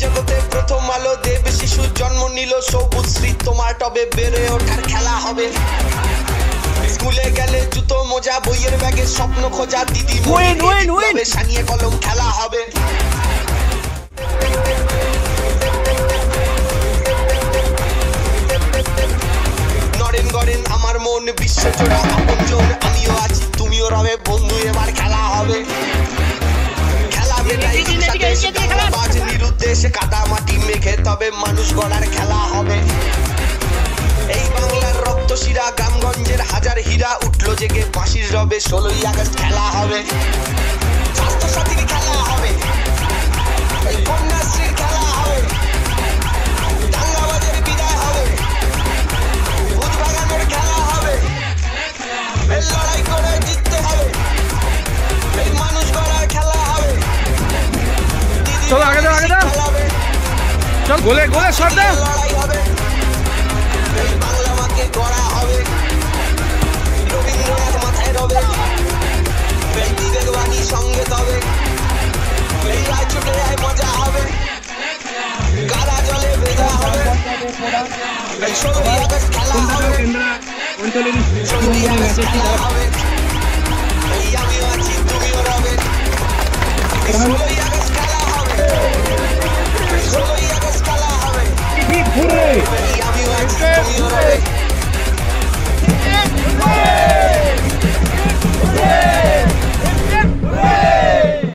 জগতে প্রথম আলো দেব শিশু জন্ম নিল সবুজ শ্রী তোমার টবে বেড়ে ওঠার খেলা হবে স্কুলে গেলে জুতো মোজা বইয়ের ব্যাগে স্বপ্ন খোঁজা দিদি সানিয়ে কলম খেলা হবে নরেন গড়েন আমার মন বিশ্ব জোড়া আপনজন আমিও আছি তুমিও রবে বন্ধু এবার খেলা হবে খেলা বেটাই বাজ নিরুদ্দেশ কাদা মাটি মেখে তবে মানুষ গড়ার খেলা হবে এই বাংলার রক্ত শিরা গ্রামগঞ্জের হাজার হীরা উঠলো জেগে ফাঁসির রবে 16ই আগস্ট খেলা হবে স্বাস্থ্যসাথীর খেলা হবে এই কন্যাশ্রীর খেলা হবে দাঙ্গাবাজের বিদায় হবে ভূত ভাগানোর খেলা হবে এই লড়াই করে জিততে হবে এই মানুষ গড়ার খেলা হবে চলো আগে দাও চল গোলে গোলে শট দাও লড়াই হবে এই বাংলা মাকে গড়া হবে রবীন্দ্রনাথ মাথায় রবে এই বিবেকবাণী সঙ্গে তবে এই রায় ছুটে আয় মজা হবে গালা জলে ভেজা হবে এই 16ই আগস্ট খেলা হবে 16ই আগস্ট খেলা হবে এই আমিও আছি তুমিও রবে এই 16ই আগস্ট খেলা হবে এই 16ই আগস্ট খেলা হবে এই আমিও আছি তুমিও রবে